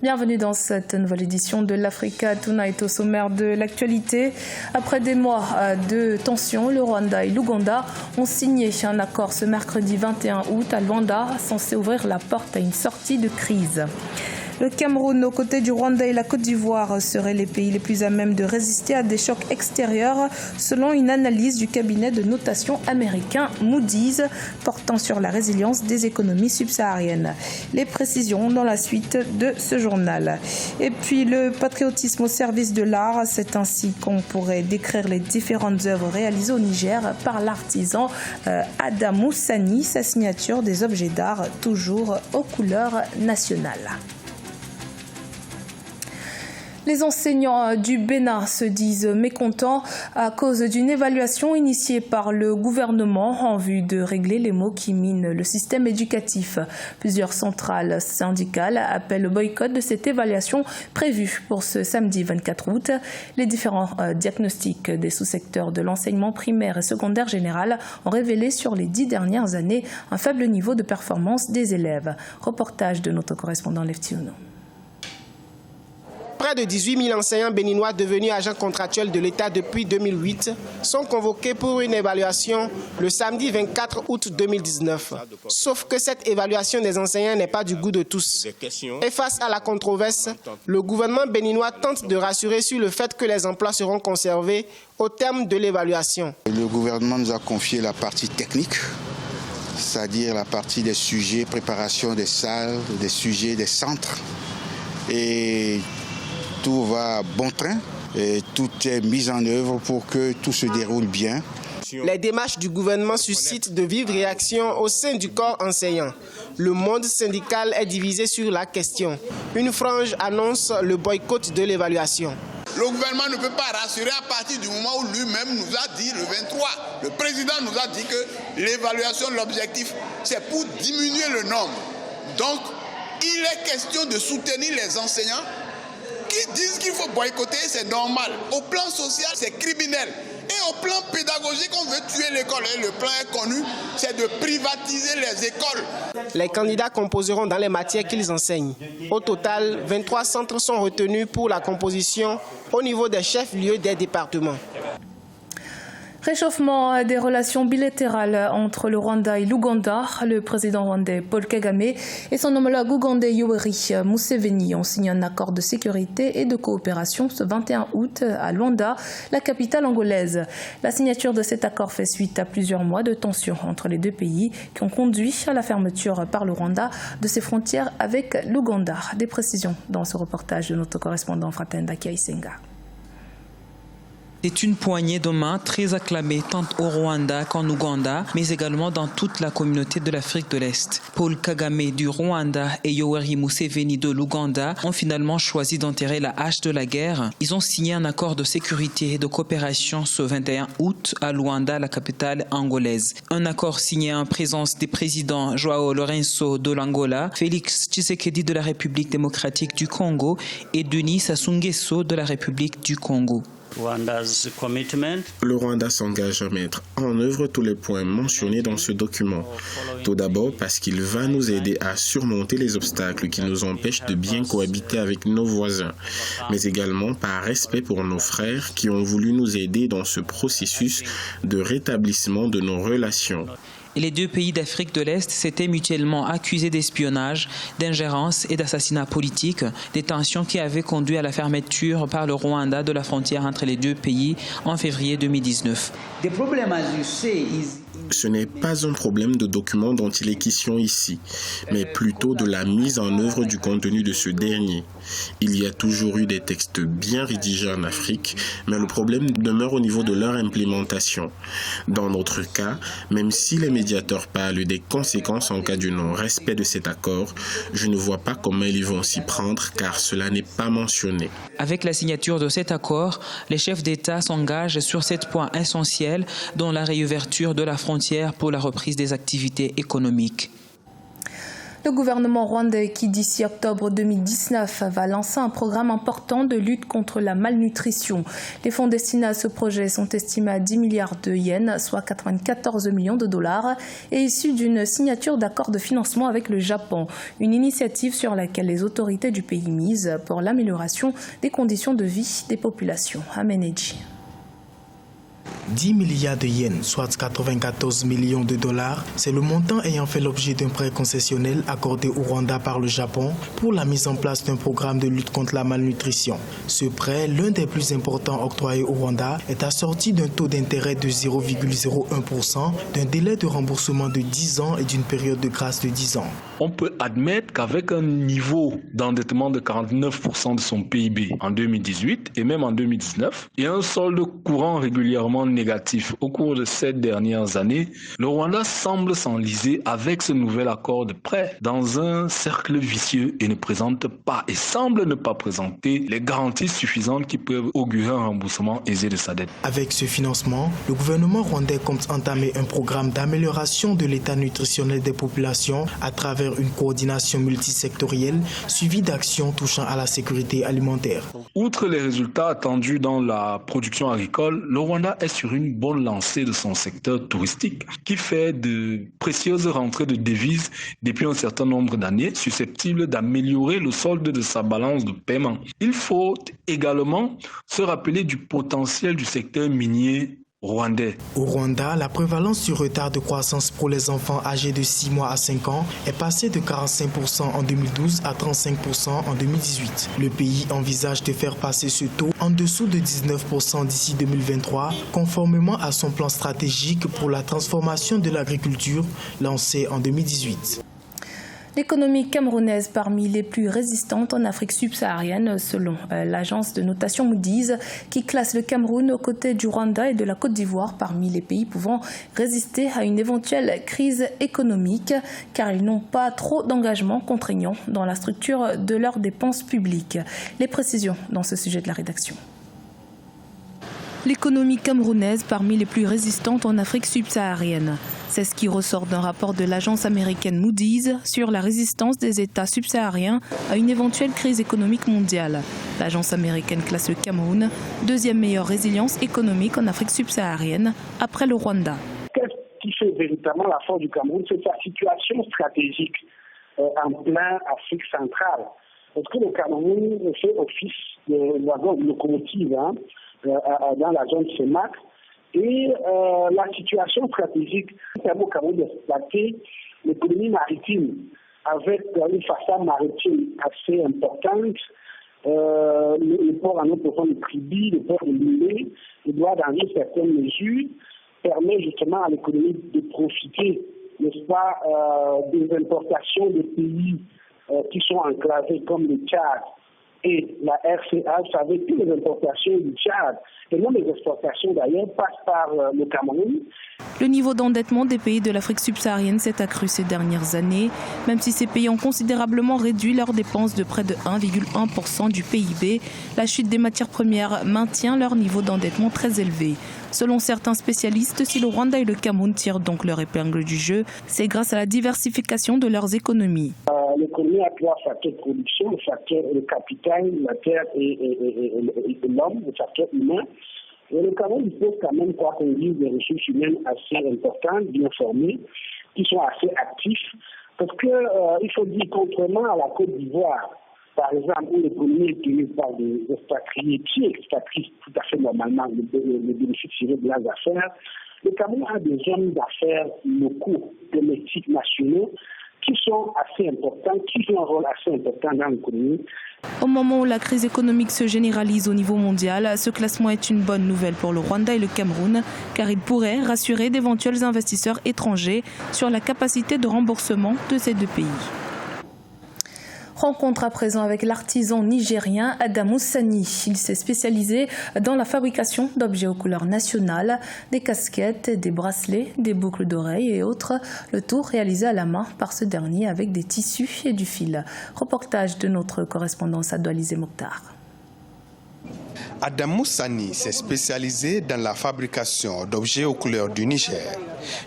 Bienvenue dans cette nouvelle édition de l'Africa Tonight. Au sommaire de l'actualité. Après des mois de tensions, le Rwanda et l'Ouganda ont signé un accord ce mercredi 21 août à Luanda, censé ouvrir la porte à une sortie de crise. Le Cameroun, aux côtés du Rwanda et la Côte d'Ivoire, seraient les pays les plus à même de résister à des chocs extérieurs, selon une analyse du cabinet de notation américain Moody's, portant sur la résilience des économies subsahariennes. Les précisions dans la suite de ce journal. Et puis le patriotisme au service de l'art, c'est ainsi qu'on pourrait décrire les différentes œuvres réalisées au Niger par l'artisan Adamou Sani, sa signature des objets d'art toujours aux couleurs nationales. Les enseignants du Bénin se disent mécontents à cause d'une évaluation initiée par le gouvernement en vue de régler les maux qui minent le système éducatif. Plusieurs centrales syndicales appellent au boycott de cette évaluation prévue pour ce samedi 24 août. Les différents diagnostics des sous-secteurs de l'enseignement primaire et secondaire général ont révélé sur les 10 dernières années un faible niveau de performance des élèves. Reportage de notre correspondant Leftiouno. Près de 18 000 enseignants béninois devenus agents contractuels de l'État depuis 2008 sont convoqués pour une évaluation le samedi 24 août 2019. Sauf que cette évaluation des enseignants n'est pas du goût de tous. Et face à la controverse, le gouvernement béninois tente de rassurer sur le fait que les emplois seront conservés au terme de l'évaluation. Le gouvernement nous a confié la partie technique, c'est-à-dire la partie des sujets, préparation des salles, des sujets, des centres. Et tout va à bon train et tout est mis en œuvre pour que tout se déroule bien. Les démarches du gouvernement suscitent de vives réactions au sein du corps enseignant. Le monde syndical est divisé sur la question. Une frange annonce le boycott de l'évaluation. Le gouvernement ne peut pas rassurer à partir du moment où lui-même nous a dit, le 23, le président nous a dit que l'évaluation, l'objectif, c'est pour diminuer le nombre. Donc, il est question de soutenir les enseignants qui disent qu'il faut boycotter, c'est normal. Au plan social, c'est criminel. Et au plan pédagogique, on veut tuer l'école. Et le plan est connu, c'est de privatiser les écoles. Les candidats composeront dans les matières qu'ils enseignent. Au total, 23 centres sont retenus pour la composition au niveau des chefs-lieux des départements. Réchauffement des relations bilatérales entre le Rwanda et l'Ouganda. Le président rwandais Paul Kagame et son homologue ougandais Yoweri Museveni ont signé un accord de sécurité et de coopération ce 21 août à Luanda, la capitale angolaise. La signature de cet accord fait suite à plusieurs mois de tensions entre les deux pays qui ont conduit à la fermeture par le Rwanda de ses frontières avec l'Ouganda. Des précisions dans ce reportage de notre correspondant Fratenda Kiaisenga. C'est une poignée de main très acclamée tant au Rwanda qu'en Ouganda, mais également dans toute la communauté de l'Afrique de l'Est. Paul Kagame du Rwanda et Yoweri Museveni de l'Ouganda ont finalement choisi d'enterrer la hache de la guerre. Ils ont signé un accord de sécurité et de coopération ce 21 août à Luanda, la capitale angolaise. Un accord signé en présence des présidents Joao Lourenço de l'Angola, Félix Tshisekedi de la République démocratique du Congo et Denis Sassou Nguesso de la République du Congo. Le Rwanda s'engage à mettre en œuvre tous les points mentionnés dans ce document. Tout d'abord parce qu'il va nous aider à surmonter les obstacles qui nous empêchent de bien cohabiter avec nos voisins, mais également par respect pour nos frères qui ont voulu nous aider dans ce processus de rétablissement de nos relations. Les deux pays d'Afrique de l'Est s'étaient mutuellement accusés d'espionnage, d'ingérence et d'assassinat politique, des tensions qui avaient conduit à la fermeture par le Rwanda de la frontière entre les deux pays en février 2019. Ce n'est pas un problème de document dont il est question ici, mais plutôt de la mise en œuvre du contenu de ce dernier. Il y a toujours eu des textes bien rédigés en Afrique, mais le problème demeure au niveau de leur implémentation. Dans notre cas, même si les médiateurs parlent des conséquences en cas de non-respect de cet accord, je ne vois pas comment ils vont s'y prendre car cela n'est pas mentionné. Avec la signature de cet accord, les chefs d'État s'engagent sur 7 points essentiels, dont la réouverture de la frontière pour la reprise des activités économiques. Le gouvernement rwandais qui d'ici octobre 2019 va lancer un programme important de lutte contre la malnutrition. Les fonds destinés à ce projet sont estimés à 10 milliards de yens, soit 94 millions de dollars, et issus d'une signature d'accord de financement avec le Japon. Une initiative sur laquelle les autorités du pays misent pour l'amélioration des conditions de vie des populations. Ameneji. 10 milliards de yens, soit 94 millions de dollars, c'est le montant ayant fait l'objet d'un prêt concessionnel accordé au Rwanda par le Japon pour la mise en place d'un programme de lutte contre la malnutrition. Ce prêt, l'un des plus importants octroyés au Rwanda, est assorti d'un taux d'intérêt de 0,01%, d'un délai de remboursement de 10 ans et d'une période de grâce de 10 ans. On peut admettre qu'avec un niveau d'endettement de 49% de son PIB en 2018 et même en 2019 et un solde courant régulièrement négatif au cours de ces dernières années, le Rwanda semble s'enliser avec ce nouvel accord de prêt dans un cercle vicieux et ne présente pas et semble ne pas présenter les garanties suffisantes qui peuvent augurer un remboursement aisé de sa dette. Avec ce financement, le gouvernement rwandais compte entamer un programme d'amélioration de l'état nutritionnel des populations à travers une coordination multisectorielle suivie d'actions touchant à la sécurité alimentaire. Outre les résultats attendus dans la production agricole, le Rwanda est sur une bonne lancée de son secteur touristique qui fait de précieuses rentrées de devises depuis un certain nombre d'années, susceptibles d'améliorer le solde de sa balance de paiement. Il faut également se rappeler du potentiel du secteur minier rwandais. Au Rwanda, la prévalence du retard de croissance pour les enfants âgés de 6 mois à 5 ans est passée de 45% en 2012 à 35% en 2018. Le pays envisage de faire passer ce taux en dessous de 19% d'ici 2023, conformément à son plan stratégique pour la transformation de l'agriculture lancé en 2018. L'économie camerounaise parmi les plus résistantes en Afrique subsaharienne, selon l'agence de notation Moody's, qui classe le Cameroun aux côtés du Rwanda et de la Côte d'Ivoire parmi les pays pouvant résister à une éventuelle crise économique, car ils n'ont pas trop d'engagement contraignant dans la structure de leurs dépenses publiques. Les précisions dans ce sujet de la rédaction. L'économie camerounaise parmi les plus résistantes en Afrique subsaharienne. C'est ce qui ressort d'un rapport de l'agence américaine Moody's sur la résistance des États subsahariens à une éventuelle crise économique mondiale. L'agence américaine classe le Cameroun deuxième meilleure résilience économique en Afrique subsaharienne après le Rwanda. Qu'est-ce qui fait véritablement la force du Cameroun? C'est sa situation stratégique en plein Afrique centrale. Parce que le Cameroun fait office de wagon de locomotive dans la zone CEMAC. Et la situation stratégique permet au Cameroun d'exploiter l'économie maritime avec une façade maritime assez importante. Le port en eau profonde de Kribi, le port de Lillet, il doit dans une certaine mesure permet justement à l'économie de profiter, n'est-ce pas, des importations des pays qui sont enclavés comme le Tchad et la RCA. Vous savez, toutes les importations du Tchad et même les exportations d'ailleurs passent par le Cameroun. Le niveau d'endettement des pays de l'Afrique subsaharienne s'est accru ces dernières années, même si ces pays ont considérablement réduit leurs dépenses de près de 1,1% du PIB. La chute des matières premières maintient leur niveau d'endettement très élevé. Selon certains spécialistes, si le Rwanda et le Cameroun tirent donc leur épingle du jeu, c'est grâce à la diversification de leurs économies. L'économie a trois facteurs de production, le capital, la terre et l'homme, le facteur humain. Et le Cameroun dispose quand même, quoi qu'on dise, des ressources humaines assez importantes, bien formées, qui sont assez actifs. Parce que il faut dire, contrairement à la Côte d'Ivoire, par exemple, où l'économie est tenue par des expatriés qui expatrient tout à fait normalement le bénéfice tiré de leurs affaires, le Cameroun a des hommes d'affaires locaux, domestiques, nationaux, qui sont assez importants, qui jouent un rôle assez important dans l'économie. Au moment où la crise économique se généralise au niveau mondial, ce classement est une bonne nouvelle pour le Rwanda et le Cameroun, car il pourrait rassurer d'éventuels investisseurs étrangers sur la capacité de remboursement de ces deux pays. Rencontre à présent avec l'artisan nigérien Adamu Sani. Il s'est spécialisé dans la fabrication d'objets aux couleurs nationales, des casquettes, des bracelets, des boucles d'oreilles et autres. Le tout réalisé à la main par ce dernier avec des tissus et du fil. Reportage de notre correspondance à Doualizé Mokhtar. Adamou Sani s'est spécialisé dans la fabrication d'objets aux couleurs du Niger.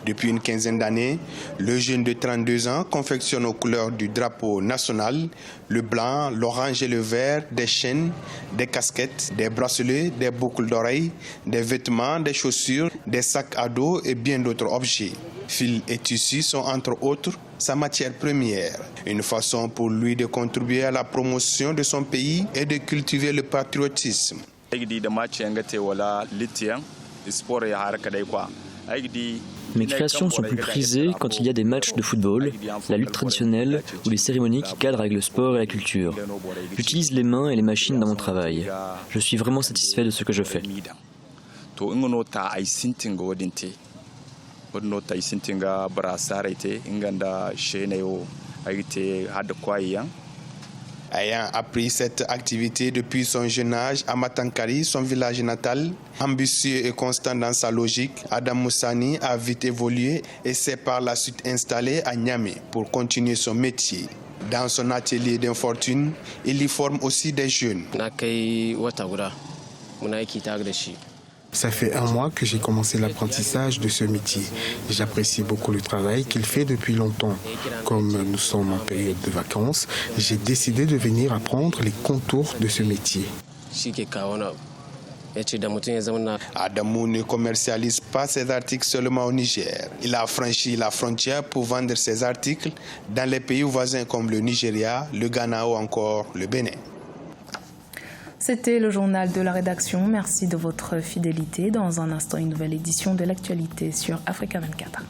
Depuis une quinzaine d'années, le jeune de 32 ans confectionne aux couleurs du drapeau national le blanc, l'orange et le vert, des chaînes, des casquettes, des bracelets, des boucles d'oreilles, des vêtements, des chaussures, des sacs à dos et bien d'autres objets. Fils et tissus sont entre autres sa matière première, une façon pour lui de contribuer à la promotion de son pays et de cultiver le patriotisme. Mes créations sont plus prisées quand il y a des matchs de football, la lutte traditionnelle ou les cérémonies qui cadrent avec le sport et la culture. J'utilise les mains et les machines dans mon travail. Je suis vraiment satisfait de ce que je fais. Ayant appris cette activité depuis son jeune âge à Matankari, son village natal, ambitieux et constant dans sa logique, Adamou Sani a vite évolué et s'est par la suite installé à Niamey pour continuer son métier. Dans son atelier d'infortune, il y forme aussi des jeunes. Ça fait 1 mois que j'ai commencé l'apprentissage de ce métier. J'apprécie beaucoup le travail qu'il fait depuis longtemps. Comme nous sommes en période de vacances, j'ai décidé de venir apprendre les contours de ce métier. Adamou ne commercialise pas ses articles seulement au Niger. Il a franchi la frontière pour vendre ses articles dans les pays voisins comme le Nigeria, le Ghana ou encore le Bénin. C'était le journal de la rédaction. Merci de votre fidélité. Dans un instant, une nouvelle édition de l'actualité sur Africa 24.